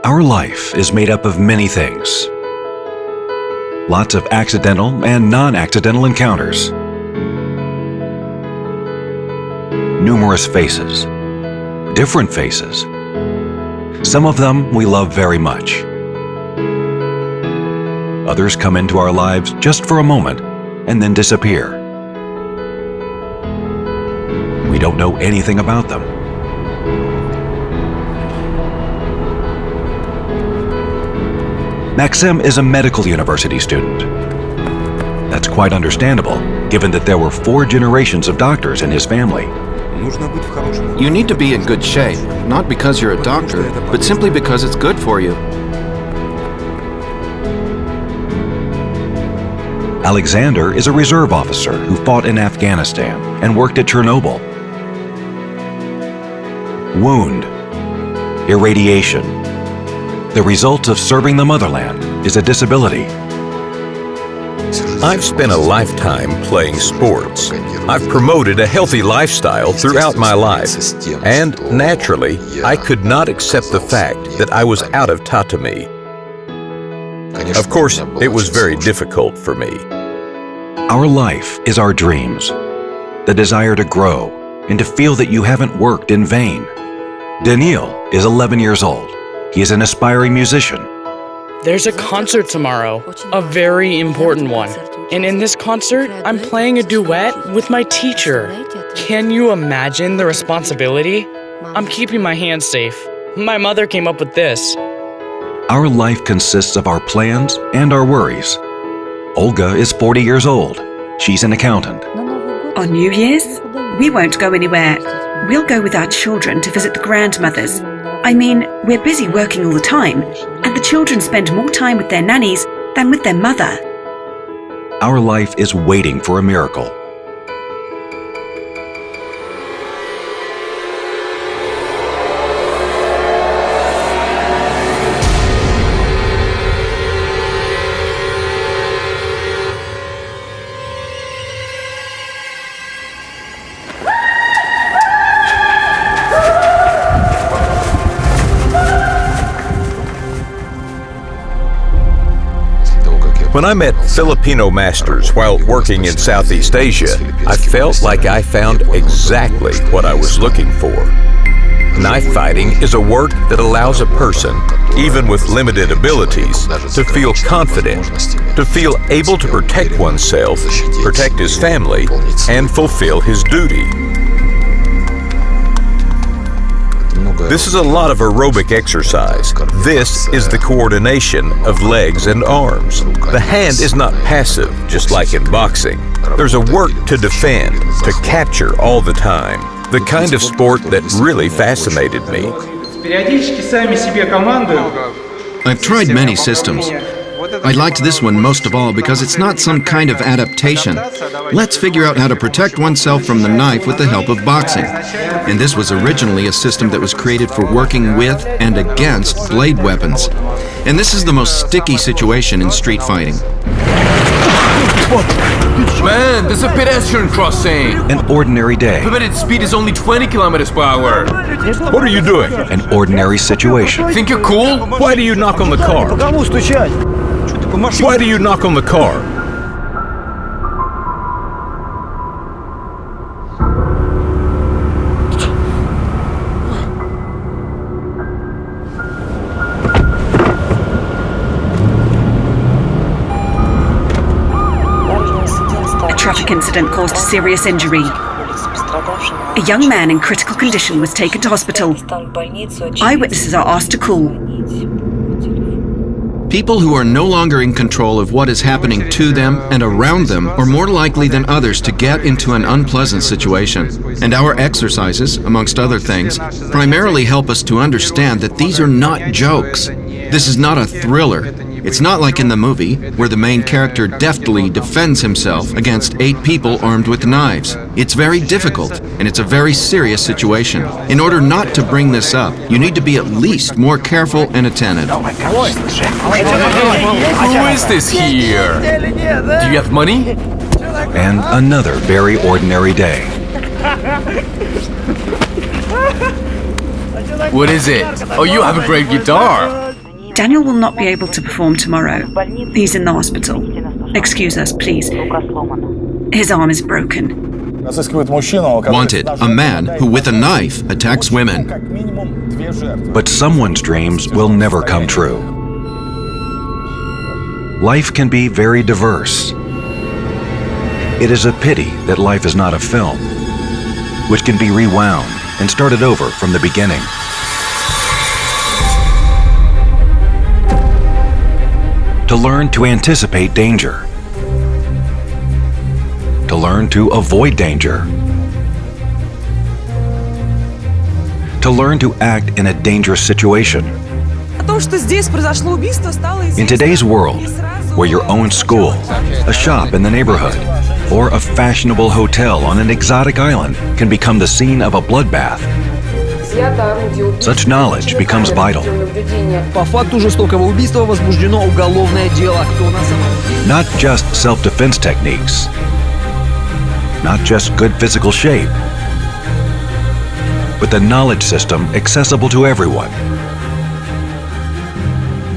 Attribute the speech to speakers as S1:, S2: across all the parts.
S1: Our life is made up of many things. Lots of accidental and non-accidental encounters. Numerous faces. Different faces. Some of them we love very much. Others come into our lives just for a moment and then disappear. We don't know anything about them. Maxim is a medical university student. That's quite understandable, given that there were 4 generations of doctors in his family.
S2: You need to be in good shape, not because you're a doctor, but simply because it's good for you.
S1: Alexander is a reserve officer who fought in Afghanistan and worked at Chernobyl. Wound, irradiation. The result of serving the motherland is a disability.
S3: I've spent a lifetime playing sports. I've promoted a healthy lifestyle throughout my life. And naturally, I could not accept the fact that I was out of tatami. Of course, it was very difficult for me.
S1: Our life is our dreams, the desire to grow and to feel that you haven't worked in vain. Daniil is 11 years old. He is an aspiring musician.
S4: There's a concert tomorrow, a very important one. And in this concert, I'm playing a duet with my teacher. Can you imagine the responsibility? I'm keeping my hands safe. My mother came up with this.
S1: Our life consists of our plans and our worries. Olga is 40 years old. She's an accountant.
S5: On New Year's, we won't go anywhere. We'll go with our children to visit the grandmothers. I mean, we're busy working all the time, and the children spend more time with their nannies than with their mother.
S1: Our life is waiting for a miracle.
S3: When I met Filipino masters while working in Southeast Asia, I felt like I found exactly what I was looking for. Knife fighting is a work that allows a person, even with limited abilities, to feel confident, to feel able to protect oneself, protect his family, and fulfill his duty. This is a lot of aerobic exercise. This is the coordination of legs and arms. The hand is not passive, just like in boxing. There's a work to defend, to capture all the time. The kind of sport that really fascinated me.
S2: I've tried many systems. I liked this one most of all because it's not some kind of adaptation. Let's figure out how to protect oneself from the knife with the help of boxing. And this was originally a system that was created for working with and against blade weapons. And this is the most sticky situation in street fighting.
S6: Man, there's a pedestrian crossing.
S1: An ordinary day.
S6: Permitted speed is only 20 kilometers per hour.
S3: What are you doing?
S1: An ordinary situation.
S6: Think you're cool?
S3: Why do you knock on the car? Why do you knock on the car?
S5: A traffic incident caused serious injury. A young man in critical condition was taken to hospital. Eyewitnesses are asked to call.
S2: People who are no longer in control of what is happening to them and around them are more likely than others to get into an unpleasant situation. And our exercises, amongst other things, primarily help us to understand that these are not jokes. This is not a thriller. It's not like in the movie, where the main character deftly defends himself against 8 people armed with knives. It's very difficult, and it's a very serious situation. In order not to bring this up, you need to be at least more careful and attentive.
S6: Who is this here? Do you have money?
S1: And another very ordinary day.
S6: What is it? Oh, you have a great guitar.
S5: Daniel will not be able to perform tomorrow. He's in the hospital. Excuse us, please. His arm is broken.
S2: Wanted, a man who with a knife attacks women.
S1: But someone's dreams will never come true. Life can be very diverse. It is a pity that life is not a film, which can be rewound and started over from the beginning. To learn to anticipate danger. To learn to avoid danger. To learn to act in a dangerous situation. In today's world, where your own school, a shop in the neighborhood, or a fashionable hotel on an exotic island can become the scene of a bloodbath, such knowledge becomes vital.
S7: По факту жестокого убийства возбуждено уголовное дело. Кто на самом...
S1: Not just self-defense techniques, not just good physical shape, but the knowledge system accessible to everyone.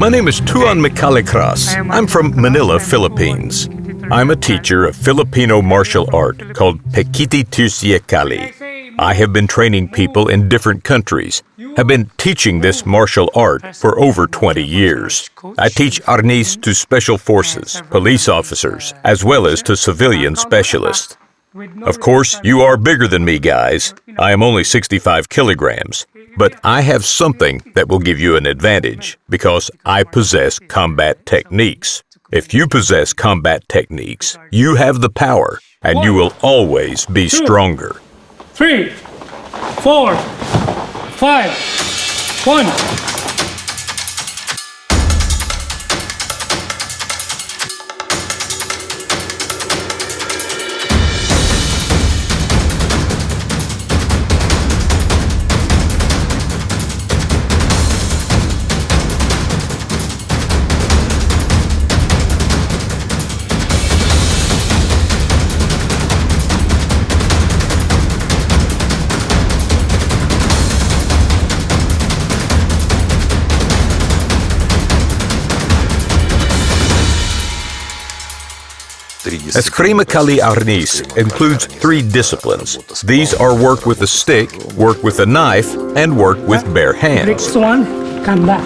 S3: My name is Tuan Mikalikras. I'm from Manila, Philippines. I'm a teacher of Filipino martial art called Pekiti Tusiekali. I have been training people in different countries, have been teaching this martial art for over 20 years. I teach arnis to special forces, police officers, as well as to civilian specialists. Of course, you are bigger than me, guys. I am only 65 kilograms. But I have something that will give you an advantage because I possess combat techniques. If you possess combat techniques, you have the power and you will always be stronger.
S8: 3, 4, 5, 1.
S3: Eskrima Kali Arnis includes 3 disciplines. These are work with a stick, work with a knife, and work with bare hands.
S8: Next one, come back.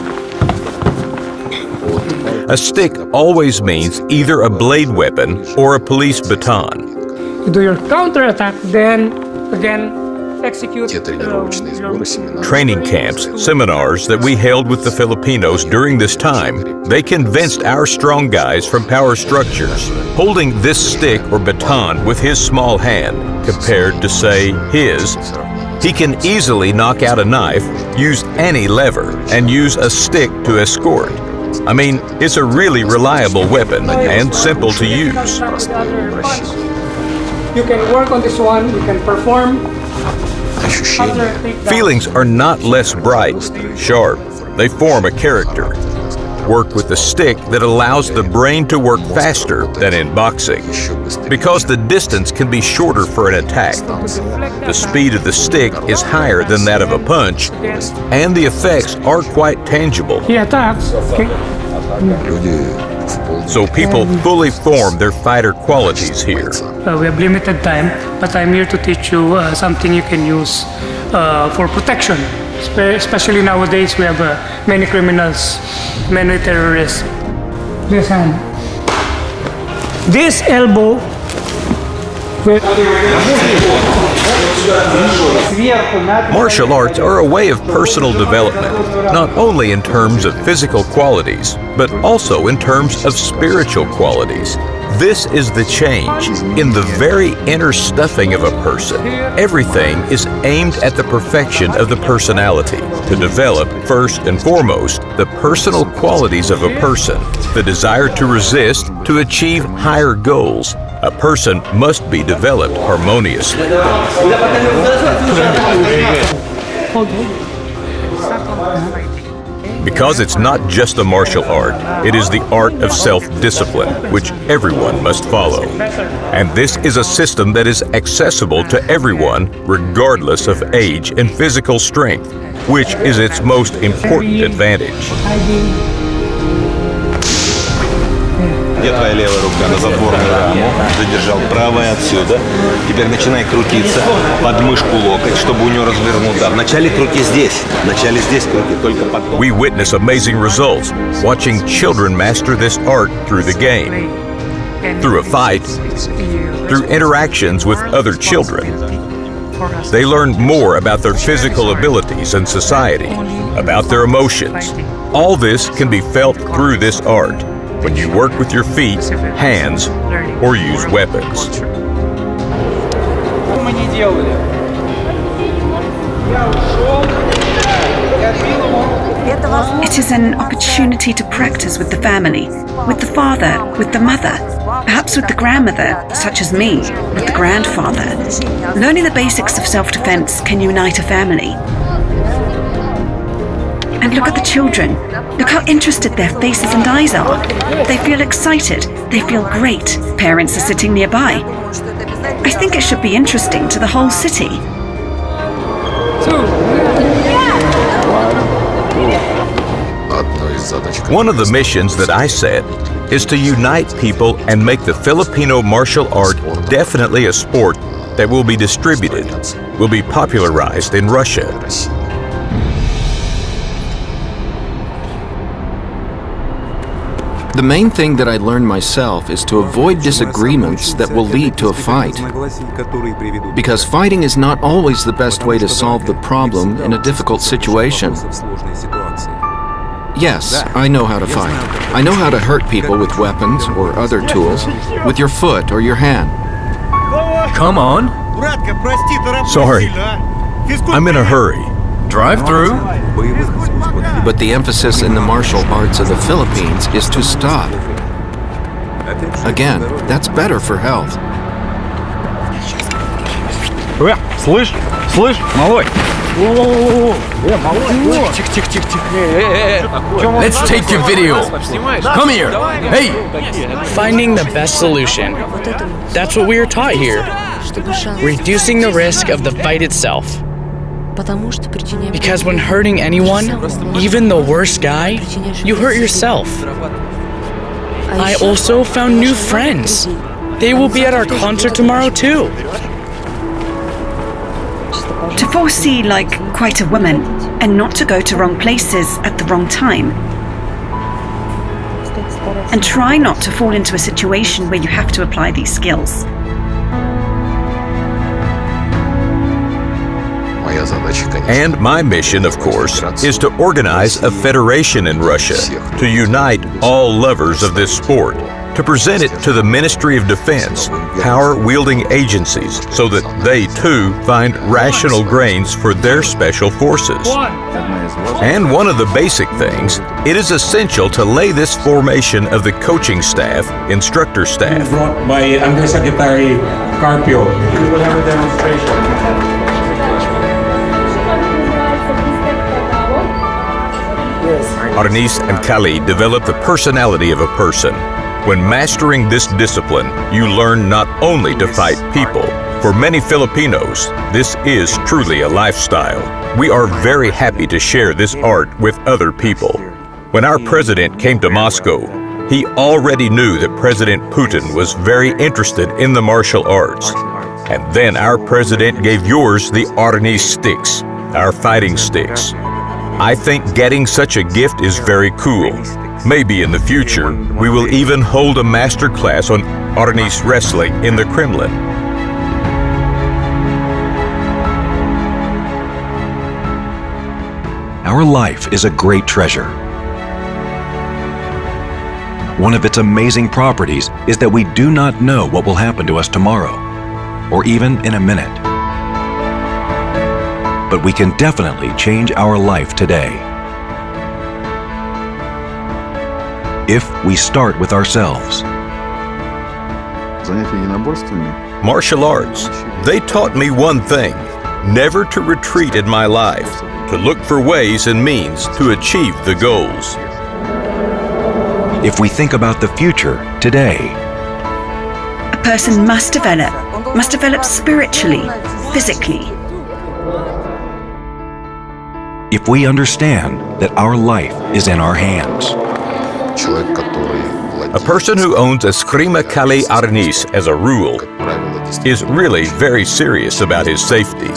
S3: A stick always means either a blade weapon or a police baton.
S8: You do your counter attack, then again execute
S3: Training camps, seminars that we held with the Filipinos during this time, they convinced our strong guys from power structures, holding this stick or baton with his small hand, compared to, say, his, he can easily knock out a knife, use any lever, and use a stick to escort. I mean, it's a really reliable weapon and simple to use.
S8: You can work on this one, you can perform.
S3: Feelings are not less bright, sharp. They form a character. Work with a stick that allows the brain to work faster than in boxing, because the distance can be shorter for an attack. The speed of the stick is higher than that of a punch, and the effects are quite tangible.
S8: He attacks. Okay.
S3: So people fully form their fighter qualities here.
S8: We have limited time, but I'm here to teach you something you can use for protection. Especially nowadays, we have many criminals, many terrorists. This hand. This elbow.
S3: Martial arts are a way of personal development, not only in terms of physical qualities, but also in terms of spiritual qualities. This is the change in the very inner stuffing of a person. Everything is aimed at the perfection of the personality, to develop, first and foremost, the personal qualities of a person, the desire to resist, to achieve higher goals. A person must be developed harmoniously. Because it's not just a martial art, it is the art of self-discipline, which everyone must follow. And this is a system that is accessible to everyone, regardless of age and physical strength, which is its most important advantage.
S9: Где твоя левая рука? На затворную раму. Задержал правая отсюда. Теперь начинай крутиться. Под мышку локоть, чтобы у него развернул. Да, вначале крути здесь. Вначале здесь крути, только потом.
S3: We witness amazing results watching children master this art through the game, through a fight, through interactions with other children. They learn more about their physical abilities and society, about their emotions. All this can be felt through this art when you work with your feet, hands, or use weapons.
S5: It is an opportunity to practice with the family, with the father, with the mother, perhaps with the grandmother, such as me, with the grandfather. Learning the basics of self-defense can unite a family. And look at the children. Look how interested their faces and eyes are. They feel excited. They feel great. Parents are sitting nearby. I think it should be interesting to the whole city.
S3: One of the missions that I set is to unite people and make the Filipino martial art definitely a sport that will be distributed, will be popularized in Russia.
S2: The main thing that I learned myself is to avoid disagreements that will lead to a fight. Because fighting is not always the best way to solve the problem in a difficult situation. Yes, I know how to fight. I know how to hurt people with weapons or other tools, with your foot or your hand.
S6: Come on.
S3: Sorry, I'm in a hurry.
S6: Drive through.
S2: But the emphasis in the martial arts of the Philippines is to stop. Again, that's better for health.
S7: Слышь, малой.
S6: Let's take your video. Come here. Hey.
S4: Finding the best solution. That's what we are taught here. Reducing the risk of the fight itself. Because when hurting anyone, even the worst guy, you hurt yourself. I also found new friends. They will be at our concert tomorrow too.
S5: To foresee like quite a woman and not to go to wrong places at the wrong time. And try not to fall into a situation where you have to apply these skills.
S3: And my mission, of course, is to organize a federation in Russia to unite all lovers of this sport, to present it to the Ministry of Defense, power-wielding agencies, so that they too find rational grains for their special forces. And one of the basic things, it is essential to lay this formation of the coaching staff, instructor staff.
S10: Brought by Undersecretary Carpio. We will have a demonstration.
S3: Arnis and Kali develop the personality of a person. When mastering this discipline, you learn not only to fight people. For many Filipinos, this is truly a lifestyle. We are very happy to share this art with other people. When our president came to Moscow, he already knew that President Putin was very interested in the martial arts. And then our president gave yours the Arnis sticks, our fighting sticks. I think getting such a gift is very cool. Maybe in the future, we will even hold a master class on Arnis wrestling in the Kremlin.
S1: Our life is a great treasure. One of its amazing properties is that we do not know what will happen to us tomorrow, or even in a minute. But we can definitely change our life today. If we start with ourselves.
S3: Martial arts, they taught me one thing, never to retreat in my life, to look for ways and means to achieve the goals.
S1: If we think about the future today.
S5: A person must develop spiritually, physically.
S1: If we understand that our life is in our hands.
S3: A person who owns a Skrima Kali Arnis as a rule is really very serious about his safety.